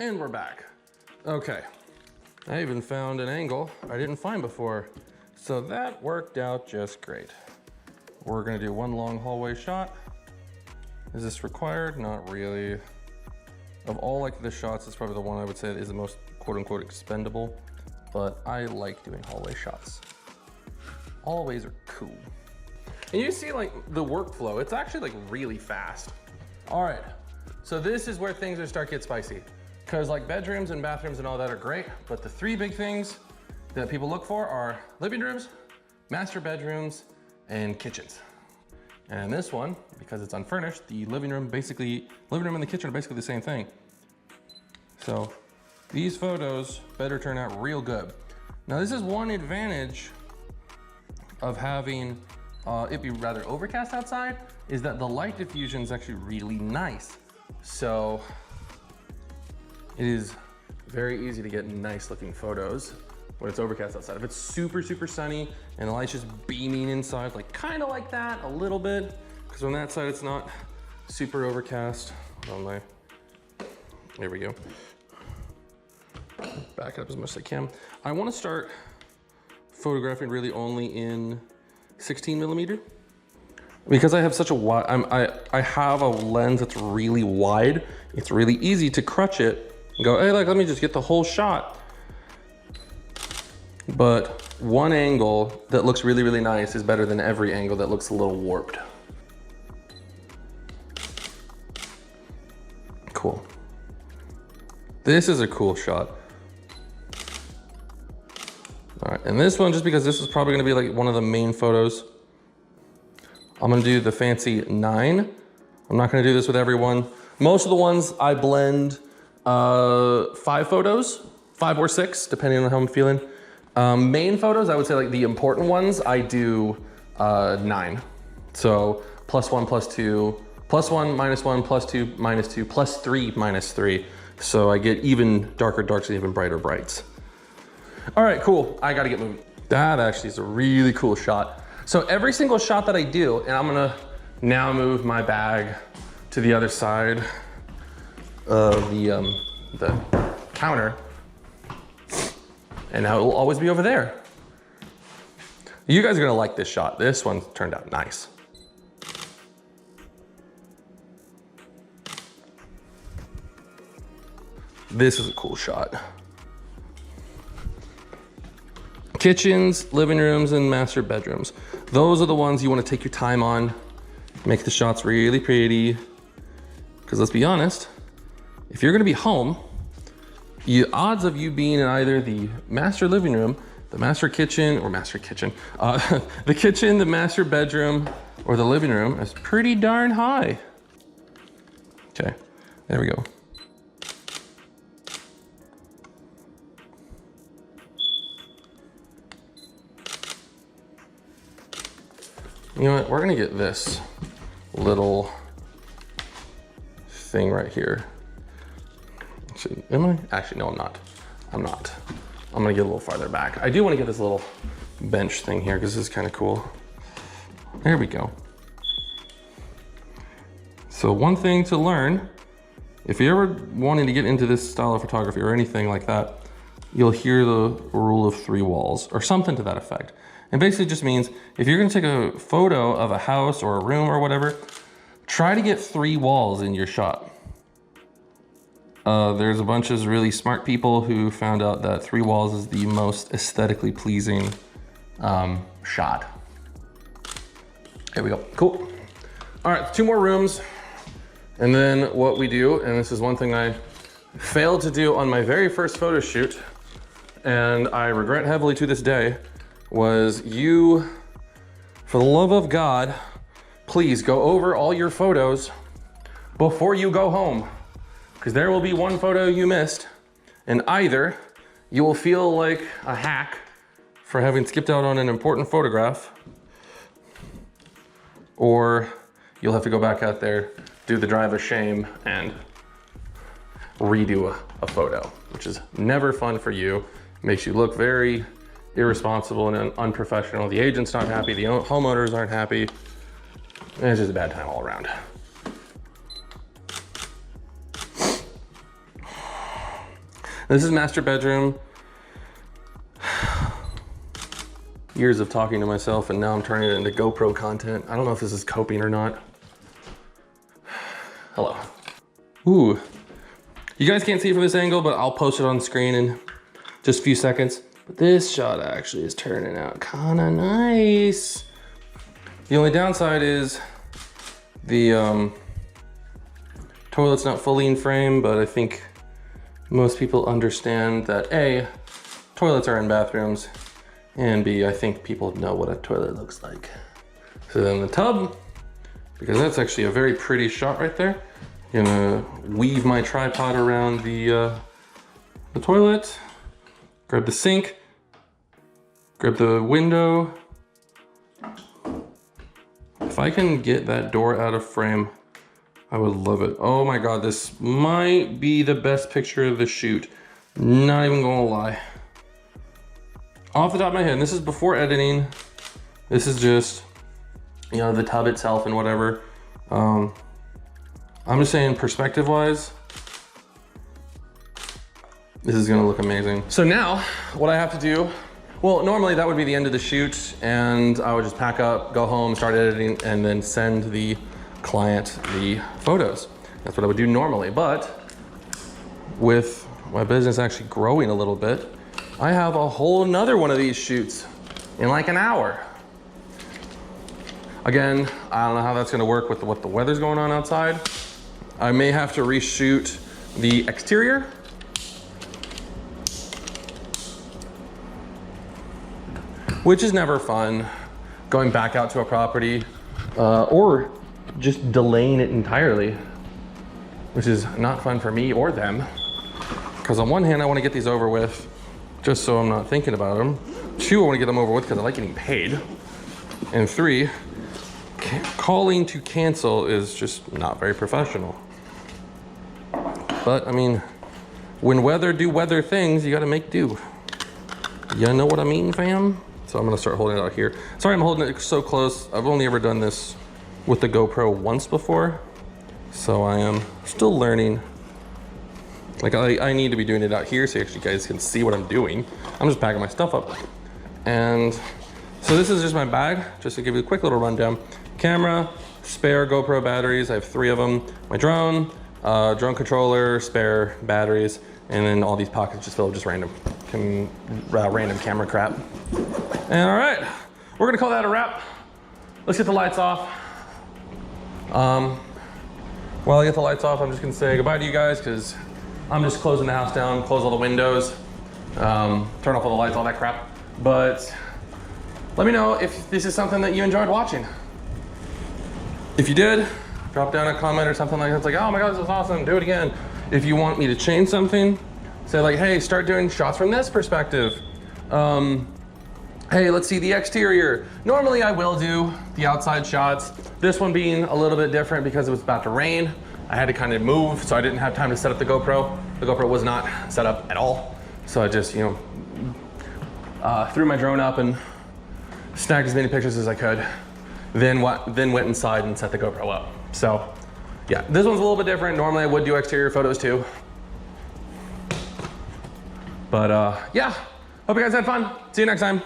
And we're back. Okay, I even found an angle I didn't find before. So that worked out just great. We're gonna do one long hallway shot. Is this required? Not really. Of all like the shots, it's probably the one I would say is the most quote unquote expendable, but I like doing hallway shots. Hallways are cool. And you see like the workflow, it's actually like really fast. All right, so this is where things start to get spicy. Because like bedrooms and bathrooms and all that are great, but the three big things that people look for are living rooms, master bedrooms, and kitchens. And this one, because it's unfurnished, the living room and the kitchen are basically the same thing. So these photos better turn out real good. Now this is one advantage of having it be rather overcast outside, is that the light diffusion is actually really nice. So it is very easy to get nice looking photos when it's overcast outside. If it's super, super sunny and the light's just beaming inside, like kind of like that a little bit, because on that side it's not super overcast. There we go. Back it up as much as I can. I want to start photographing really only in 16 millimeter. Because I have such a wide, I have a lens that's really wide. It's really easy to crutch it and go, hey, like, let me just get the whole shot. But one angle that looks really, really nice is better than every angle that looks a little warped. Cool. This is a cool shot. All right, and this one, just because this is probably gonna be like one of the main photos, I'm gonna do the fancy 9. I'm not gonna do this with everyone. Most of the ones I blend 5 photos, 5 or 6, depending on how I'm feeling. Main photos, I would say like the important ones, I do 9. So +1, +2, +1, -1, +2, -2, +3, -3. So I get even darker darks and even brighter brights. All right, cool, I gotta get moving. That actually is a really cool shot. So every single shot that I do, and I'm gonna now move my bag to the other side of the counter, and now it will always be over there. You guys are gonna like this shot. This one turned out nice. This is a cool shot. Kitchens, living rooms, and master bedrooms. Those are the ones you want to take your time on, make the shots really pretty. Because let's be honest, if you're going to be home, the odds of you being in either the master living room, the master kitchen, the kitchen, the master bedroom, or the living room is pretty darn high. Okay, there we go. You know what, we're gonna get this little thing right here. Am I? Actually, no, I'm not. I'm not. I'm gonna get a little farther back. I do wanna get this little bench thing here because this is kind of cool. There we go. So one thing to learn, if you're ever wanting to get into this style of photography or anything like that, you'll hear the rule of 3 walls or something to that effect. And basically just means if you're gonna take a photo of a house or a room or whatever, try to get 3 walls in your shot. There's a bunch of really smart people who found out that 3 walls is the most aesthetically pleasing shot. Here we go, cool. All right, 2 more rooms. And then what we do, and this is one thing I failed to do on my very first photo shoot, and I regret heavily to this day, was you, for the love of God, please go over all your photos before you go home, because there will be one photo you missed, and either you will feel like a hack for having skipped out on an important photograph, or you'll have to go back out there, do the drive of shame, and redo a photo, which is never fun for you. Makes you look very irresponsible and unprofessional. The agent's not happy, the homeowners aren't happy. And it's just a bad time all around. This is master bedroom. Years of talking to myself and now I'm turning it into GoPro content. I don't know if this is coping or not. Hello. Ooh. You guys can't see it from this angle, but I'll post it on screen in just a few seconds. But this shot actually is turning out kinda nice. The only downside is the toilet's not fully in frame, but I think most people understand that A, toilets are in bathrooms, and B, I think people know what a toilet looks like. So then the tub, because that's actually a very pretty shot right there. Gonna weave my tripod around the toilet, grab the sink, grab the window. If I can get that door out of frame, I would love it. Oh my God, this might be the best picture of the shoot. Not even gonna lie. Off the top of my head, and this is before editing. This is just, you know, the tub itself and whatever. I'm just saying perspective-wise, this is gonna look amazing. So now, what I have to do, well, normally that would be the end of the shoot and I would just pack up, go home, start editing, and then send the client the photos. That's what I would do normally, but with my business actually growing a little bit, I have a whole nother one of these shoots in like an hour. Again, I don't know how that's gonna work with what the weather's going on outside. I may have to reshoot the exterior. Which is never fun, going back out to a property, or just delaying it entirely, which is not fun for me or them. Because on one hand, I wanna get these over with just so I'm not thinking about them. 2, I wanna get them over with because I like getting paid. And 3, calling to cancel is just not very professional. But I mean, when weather do weather things, you gotta make do. You know what I mean, fam? So I'm gonna start holding it out here. Sorry I'm holding it so close. I've only ever done this with the GoPro once before. So I am still learning. Like I need to be doing it out here so you actually guys can see what I'm doing. I'm just packing my stuff up. And so this is just my bag, just to give you a quick little rundown. Camera, spare GoPro batteries, I have 3 of them. My drone, drone controller, spare batteries, and then all these pockets just filled with just random camera crap. And all right, we're gonna call that a wrap. Let's get the lights off. While I get the lights off, I'm just gonna say goodbye to you guys because I'm just closing the house down, close all the windows, turn off all the lights, all that crap. But let me know if this is something that you enjoyed watching. If you did, drop down a comment or something like that. It's like, oh my God, this is awesome, do it again. If you want me to change something, say like, hey, start doing shots from this perspective. Hey, let's see the exterior. Normally I will do the outside shots. This one being a little bit different because it was about to rain. I had to kind of move, so I didn't have time to set up the GoPro. The GoPro was not set up at all. So I just, you know, threw my drone up and snagged as many pictures as I could. Then went inside and set the GoPro up. So yeah, this one's a little bit different. Normally I would do exterior photos too. But yeah, hope you guys had fun. See you next time.